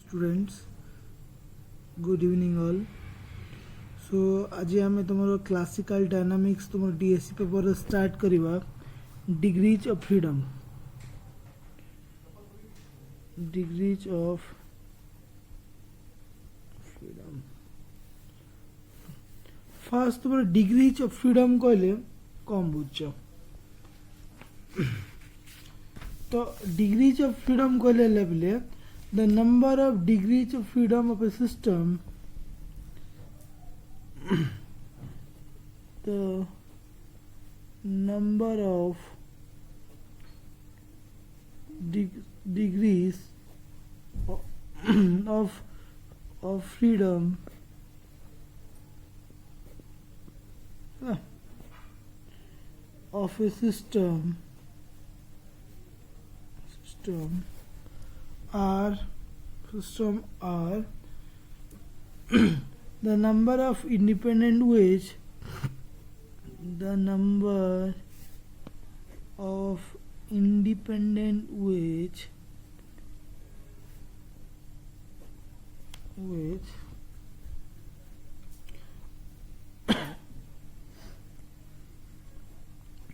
students, good evening all. So आज आम तुम क्लासिकल डायनामिक्स तुम डीएससी पेपर स्टार्ट करवा डिग्रीज ऑफ फ्रीडम फास्ट तुम डिग्रीज ऑफ फ्रीडम कहले कम बुझ तो डिग्रीज ऑफ फ्रीडम कहले लेवले the number of degrees of freedom of a system the number of degrees of freedom of a system are the number of independent ways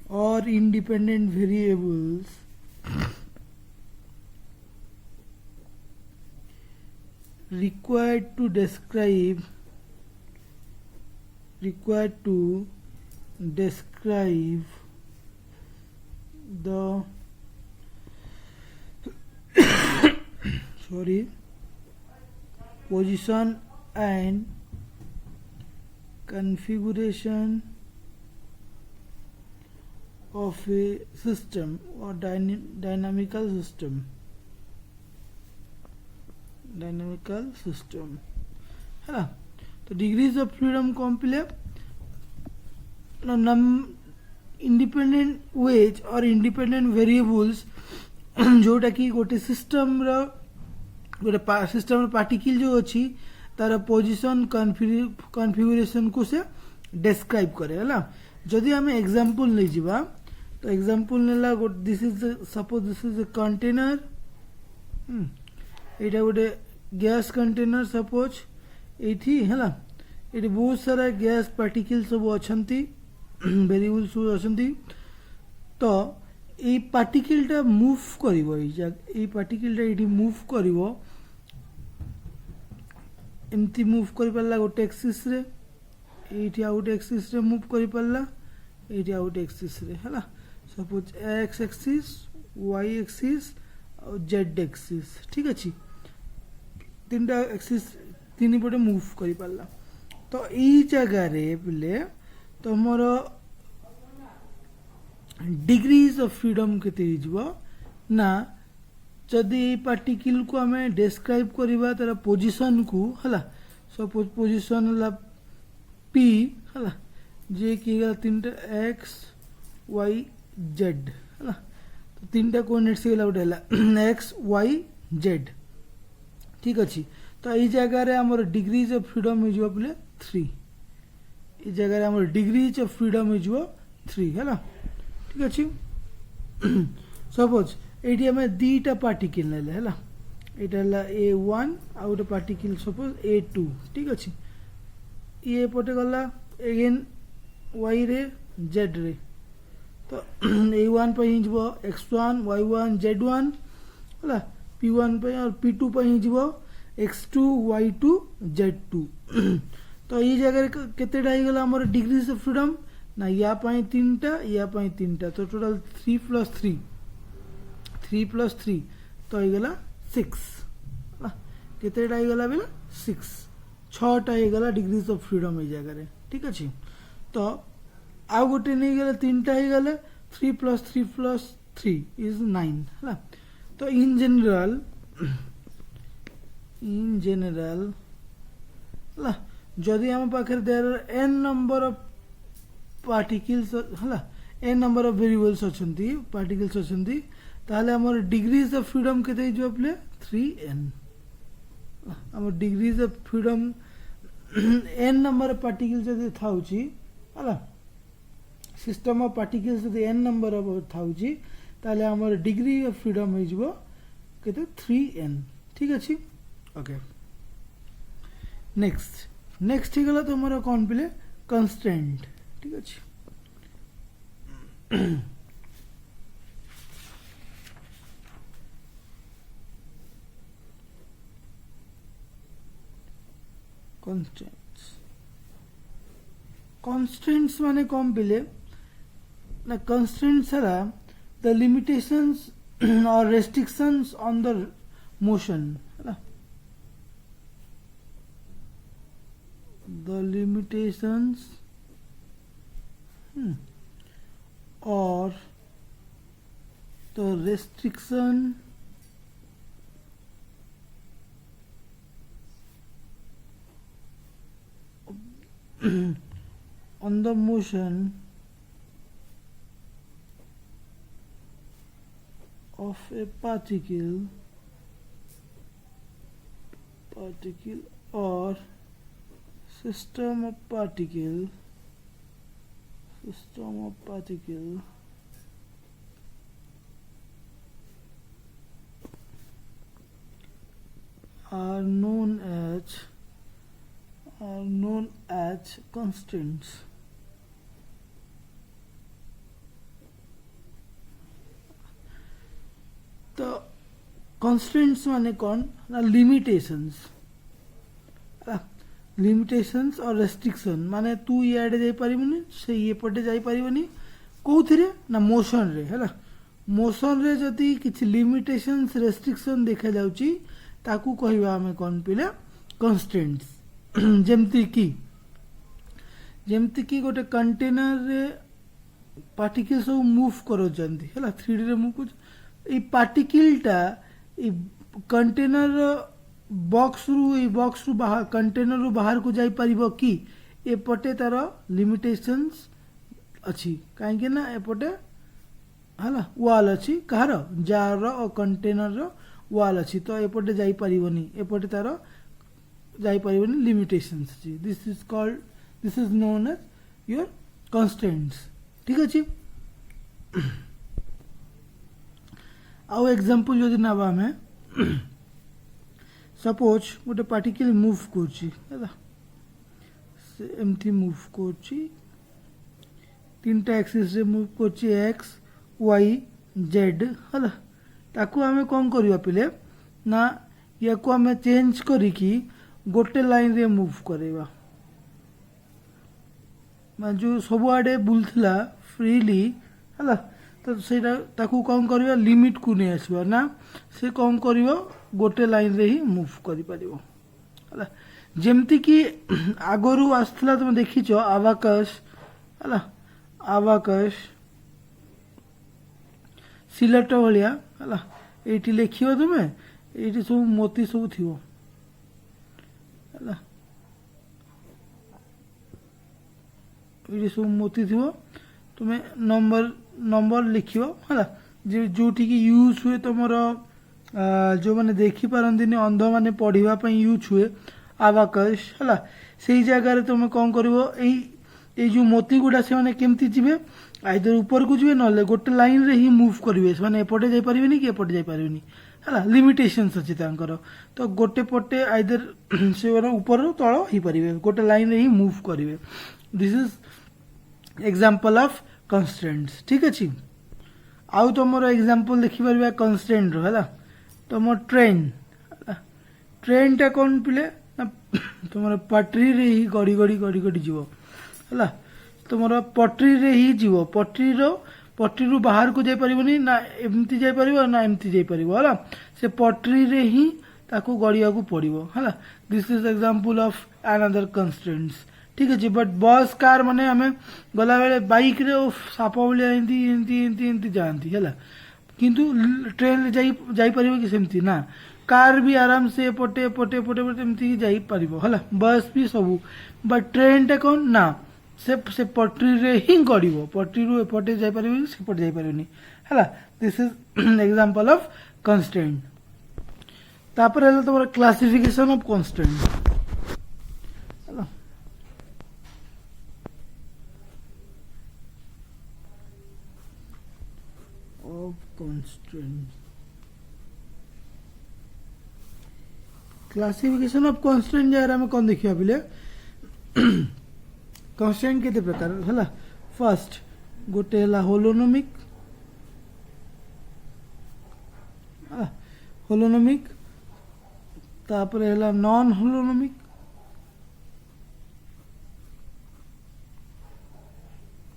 or independent variables required to describe the position and configuration of a system or dynamical system है ना। तो degrees of freedom कौन पिले independent veg और independent variables जोटा कि गोटे system particle जो अच्छी तार पोजिशन कन्फिगरेशन को से डिस्क्राइब करे है ना। जदि आम एग्जांपल नहीं जीवा तो एग्जांपल नेला this is suppose this is a container एटा गोटे गैस कंटेनर सपोज एठी है ना। एटी बहुत सारा गैस पार्टिकल सब अछंती वेरिएबल सब अछंती तो ए पार्टिकलटा मूव करिवो ए पार्टिकलटा एठी मूव करिवो एमती मूव करि परला गोटे एक्सिस रे एठी आउट एक्सिस रे मूव करि परला एठी आउट एक्सिस रे है ना। Suppose x axis y axis और जेड एक्सिस ठीक अछि तीनटा एक्सिस तीन पटे मूव करि परला तो ई जगह रे पिले तमर डिग्रीज ऑफ फ्रीडम केते हिजबो ना जदि पार्टिकल को हमें डिस्क्राइब करबा तार पोजीशन को हला सपोज पोजीशन हला पी हला जे कि तीनटा एक्स वाई जेड हला तो तीनटा कोऑर्डिनेट्स गेला उठेला एक्स वाई जेड ठीक अच्छी। तो ये जगह रे हमर डिग्रीज ऑफ फ्रीडम हिजबो बोले 3 ये जगह रे हमर डिग्रीज ऑफ फ्रीडम हिजबो 3 है ना ठीक अच्छी। सपोज एटी हमें दीटा पार्टिकल नेले हैला एटा हला a1 आ गोटे पार्टिकल सपोज a2 ठीक अच्छी। ये पटे गला अगेन y रे z रे तो a1 पे हिजबो x1 y1 z1 हैला p1 पे और p2 पे हिजबो x2 y2 z2 तो ये जगह केतेटा ही गला हमर डिग्रीज ऑफ फ्रीडम ना या पाई तीनटा तो टोटल 3 प्लस 3 तो ही गला 6 केतेटा ही गला बेला 6टा ही गला डिग्रीज ऑफ फ्रीडम ये जगह रे ठीक अछि। तो आ गोटे नहीं गला तीनटा ही गला 3 प्लस 3 इज 9 है। तो इन जनरल जदि हम पाखे there are n number of particles हला n नंबर ऑफ वेरिएबल्स अछंती पार्टिकल्स अछंती ताले हमर डिग्रीज ऑफ फ्रीडम केते जो अपले 3n हमर degrees of freedom n number of particles जदि थाउची हला सिस्टम ऑफ पार्टिकल्स जदि n नंबर ऑफ थाउची ताले हमर डिग्री ऑफ फ्रीडम हो जबो केते 3n ठीक अछि। ओके नेक्स्ट ही गला तुम कौन पिले कंस्ट्रेंट ठीक अच्छे constraints माने कौन पिले ना constraints है the limitations or restrictions on the motion है ना the limitations or the restriction on the motion of a particle or system of particle are known as constraints. तो constraints माने कौन ना limitations और restriction माने तू ये आड़े जाई परिबनी से ये पटे जाई परिबनी कोउथिरे ना मोशन रे हैला मोशन रे जदी किछि limitations restriction देखा जाउची ताकू कहिबा हमें कौन पिले constraints जेमती की गोटे कंटेनर रे पार्टिकल सब मूव करो जंदी हैला 3D रे मूव ए पार्टिकल टा ए कंटेनर बॉक्स रु बाहर कंटेनर रु बाहर को जाई परिबो कि ए पटे तार लिमिटेशंस अछि काहे के ना ए पटे हला वॉल अछि कहार जार और कंटेनर रो वॉल अछि तो ए पटे जाई परिबोनी ए पटे तार जाई परिबोनी लिमिटेशंस अछि this is known as your constraints ठीक अछि आउ एग्जांपल जदि नबा में सपोज गोटे पार्टिकल मूव करछि हैला से एमथि मूव करछि तीनटा एक्सिस रे मूव करछि x y z हैला ताकू हमें कोन करिवा पिले ना या को हमें चेंज करी कि गोटे लाइन रे मूव करेवा मा जो सब आडे बुलथिला फ्रीली हैला तो सेटा ताकू कौन करिवा लिमिट को नहीं आसवा ना से कौन करिवो गोटे लाइन रे ही मूव करि परिवो हला जेमति कि आगरु आस्थला तुम देखिचो आवाकाश हला आवाकाश सिलेट भलिया हला एठी लिखियो तुमे एठी सब मोती सब थिवो हला एठी सब मोती थिवो तुमे नंबर लिखियो हला जोठी की यूज हुए तुमर जो माने देखि पारंदिनी अंध माने पढ़िबा पई यूज हुए आवाकाश हला सेही जगह रे तुम कोन करिवो ए जो मोती गुडा से माने केमती जिवे आइदर ऊपर को जिवे नले गोटे लाइन रे ही मूव करिवे माने एपटे जाई परिबेनी कि एपटे जाई परिबेनी हला लिमिटेशंस अछि तांकर तो गोटे पटे आइदर से ऊपर तळ ही परिबे गोटे लाइन रे ही मूव करिवे this is example of constraints ठीक अछि आउ तुमरो एग्जांपल देखि परबा कंस्ट्रेंट रो हला तुम ट्रेन टा कोन पिले तुमरो पटरी रे ही गड़ी गड़ी जीवो हला तुमरो पटरी रे ही जीवो पटरी रु बाहर को जाई परिबनी ना एमती जाई परिबो ना एमती जाई परिबो हला से पटरी रे ही ताको गड़िया को पड़िबो हला this is example of another constraints ठीक है जी बट बस कार माने हमें गला बेले बाइक रे साप भलिया एंती जानती हैला किंतु ट्रेन जाई परिबो कि सेमती ना कार भी आराम से पटे एमती जाई परिबो हला बस भी सब बट ट्रेन टा कोन ना से पटरी रे ही गड़िबो पटरी रु एपटे जाई परिबो से पटे जाई परिबोनी हला this is example of constraint तापर हला तोर classification of constraint constraints classification of constant जगह आम कौन देखिए पिले कांस्टेंट केते प्रकार है फर्स्ट गोटे है होलोनोमिक होलोनोमिक तापर है non holonomic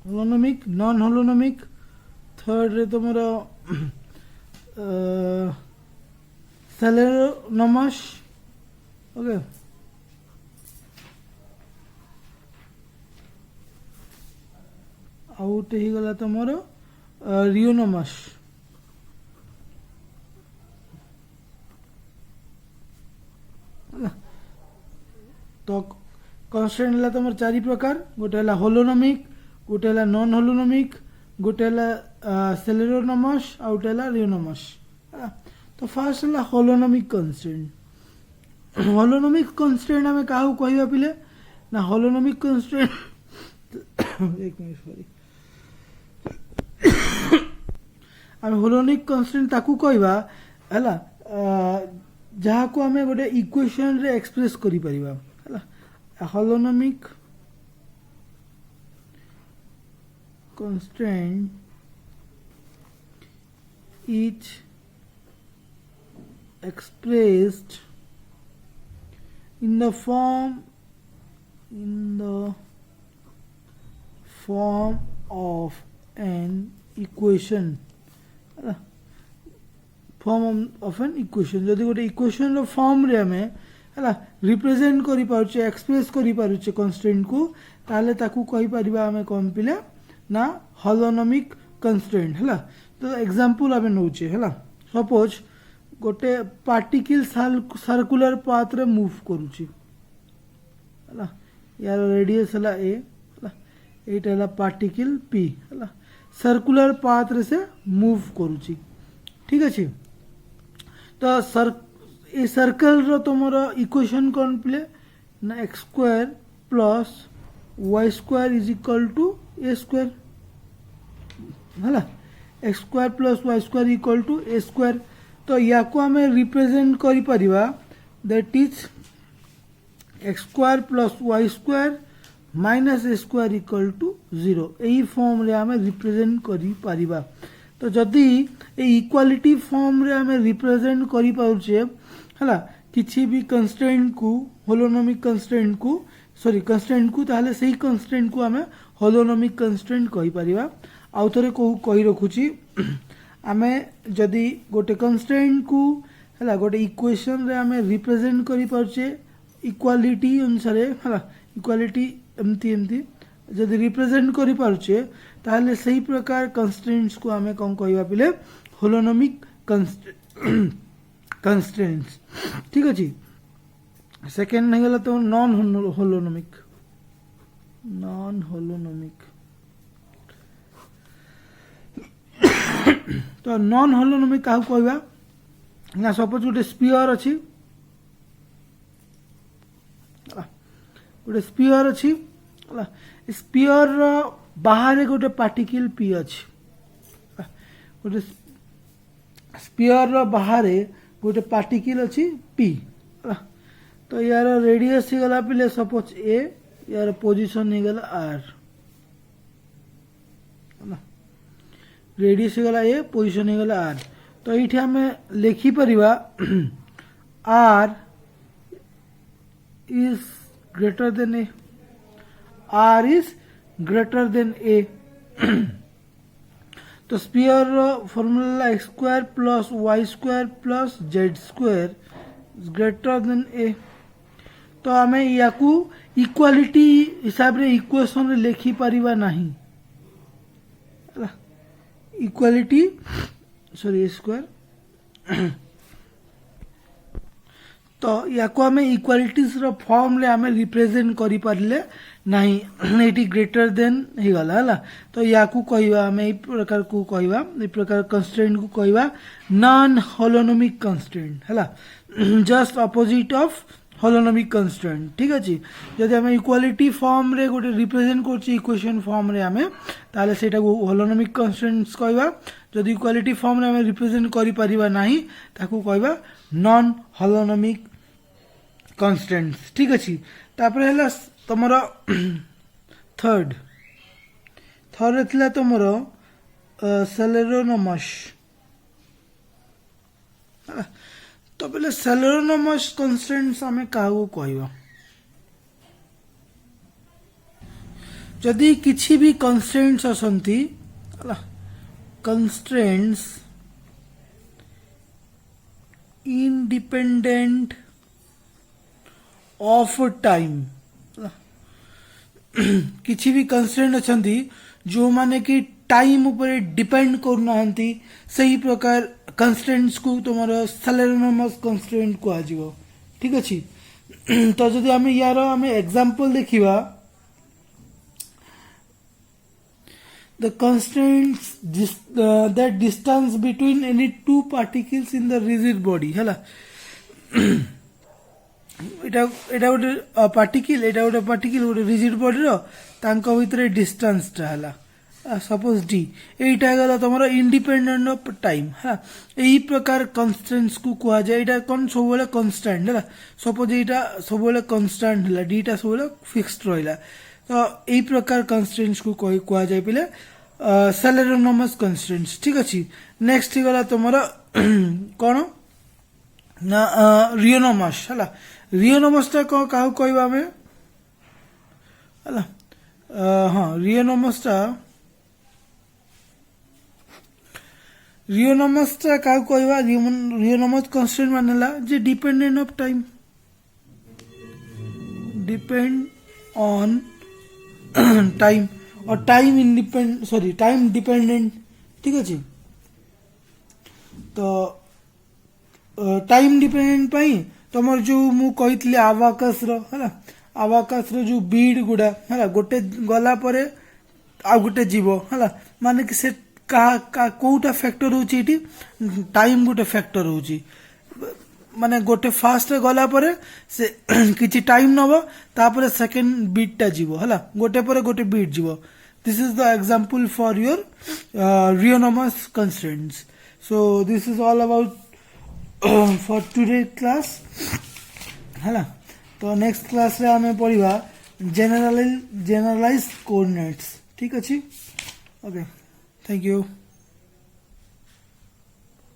holonomic non holonomic third रे तुम सेलेनोमस ओके आउट ही गला तुम रियोनोमस तो कांस्टेंट है तुम चारि प्रकार गोटे है होलोनोमिक गोटे है नॉन होलोनोमिक गोटे है सेलेनोमस आउ गोटे है रियोनोमस तो फर्स्ट है होलोनोमिक कांस्टेंट होलोनोमिक कांस्टेंट आम क्या कह पिले ना होलोनोमिक कांस्टेंट एक मिनट सॉरी आम होलोनिक कांस्टेंट ताकू कहवा है जहाँ को आम गोटे इक्वेशन रे एक्सप्रेस करि परिबा है holonomic constant is expressed in the form of an equation form of an equation जदि गोटे इक्वेशन रो फॉर्म रे हमें है रिप्रेजेंट करि पारुचे एक्सप्रेस करि पारुचे कांस्टेंट को ताले ताकू कहि परिबा हमें कोन पिले ना होलोनोमिक कांस्टेंट है तो एग्जांपल हमें नउचे है सपोज गोटे पार्टिकल सर्कुलर पाथ रे मूव करूची है यार रेडियस है ए एटा है पार्टिकल पी है सर्कुलर पाथ रे से मूव करूची ठीक अच्छे तो ए सर्कल रो तुमरो इक्वेशन कौन प्ले ना x square plus y square is equal to a square है x square plus y square equal to a square तो या को आम रिप्रेजेंट करि परिबा that is x square plus y square minus a square equal to 0 यही form रे आम रिप्रेजेंट करि परिबा तो जदि ए इक्वालिटी फॉर्म रे आम रिप्रेजेंट करि पाउचे हला किछि भी कंस्ट्रेंट को होलोनोमिक कंस्ट्रेंट को सॉरी कंस्ट्रेंट को ताले सही कंस्ट्रेंट को आम होलोनोमिक कंस्ट्रेंट कहि परिबा आउ थरे को कहि रखुची आमे जदि गोटे कंस्ट्रेंट को है गोटे इक्वेशन रे आमे रिप्रेजेंट करि पाउचे इक्वालिटी अनुसार है इक्वालिटी एमती एमती जदि रिप्रेजेंट करि पाउचे ताले सही प्रकार कंस्ट्रेंट्स को आमे कौन कहवा पिले होलोनोमिक कंस्ट्रेंट्स ठीक अच्छे सेकेंड नहीं गला तो नॉन होलोनोमिक तो नॉन होलोनोमिक क्या कहवा ना सपोज गोटे स्पीयर अच्छी गोटे स्पीयर अच्छी स्पीयर बाहर गोटे पार्टिकल पी अच्छी गोटे स्पीयर बाहर गोटे पार्टिकल अच्छी पी तो यार रेडियस ही गला पिले सपोज ए यार पोजीशन ही गला आर रेडियस गला ए पोजीशन ही गला आर तो ये आम लिखि परिबा r is greater than a r is greater than a तो sphere formula x square plus y square plus z square is greater than a तो आम या इक्वालिटी हिसाब रे इक्वेशन रे लिखि परिबा नहीं इक्वालिटी सॉरी स्क्वायर तो या को आम इक्वालिटीज रो फॉर्म रे आम रिप्रेजेंट करि पारले नहीं एटी ग्रेटर देन ही गला है तो या को कहवा आम प्रकार को कहवा प्रकार कंस्ट्रेंट को कहवा नॉन होलोनोमिक कंस्ट्रेंट है just opposite of holonomic constraint ठीक अच्छे जदि आम इक्वालिटी फॉर्म रे गोटे रिप्रेजेंट कर इक्वेशन फॉर्म रे आम ताले सेटा को होलोनोमिक कंस्ट्रेंट्स कहवा जदि इक्वालिटी फॉर्म रे आम रिप्रेजेंट करि परिबा नाही ताकू कहवा नॉन होलोनोमिक कन्स्टेंट्स ठीक अच्छे तापर है तुम थर्ड थर्ड थिला तुमर सेलेरोनोमस तो पहले सेलेरोनोमस कन्स्टेंट्स आम क्या कहवा जदि किसी भी कन्स्टेंट्स असंती कन्स्टेंट्स इंडिपेंडेंट ऑफ टाइम किसी भी कंस्ट्रेंट अच्छा जो माने कि टाइम ऊपर डिपेंड करना सही प्रकार कंस्ट्रेंट्स को तुम सेलेरोनोमस कंस्ट्रेंट कह ठीक अच्छे तो जदि आम यार आम एग्जांपल देखा the constraints that distance between any two particles in the rigid body है एटा गोटे पार्टिकल एटा गोटे पार्टिकल गोटे रिजिड बॉडी रो तांको भितर डिस्टेंस टा हला सपोज डी एटा गला तमरो इंडिपेंडेंट ऑफ टाइम है एही प्रकार कांस्टेंट्स को कहा जाय एटा कोन सब बेले कांस्टेंट है सपोज एटा सब बेले कांस्टेंट हला डी टा सब बेले फिक्स्ड रहला तो एही प्रकार कांस्टेंट्स को कहा जाय पले सेलेरोनोमस कांस्टेंट्स ठीक अछि नेक्स्ट गला तमरो कोन ना रियोनोमस हला रियोनोमस टा को काहू कहबा हमें हला हां रियोनोमस टा काहू कहबा रियोनोमस कांस्टेंट मानेला जे dependent of time depend on time और टाइम टाइम डिपेंडेंट ठीक अच्छे तो टाइम डिपेंडेंट पाई तुम जो मु कही आवाकाश है आवाकाश जो बीड गुड़ा है गोटे गला परे आ गोटे जीव है माने कि से कोटा फैक्टर होची टाइम गोटे फैक्टर होची माने गोटे फास्ट गला परे से किछि टाइम नबो तापर सेकंड बीट टा जीवो हला गोटे परे गोटे बीट जीवो this is the example for your rheonomous constraints so this is all about for today class हला तो नेक्स्ट क्लास रे हमें पढ़िबा जनरलाइज कोऑर्डिनेट्स ठीक अछि ओके थैंक यू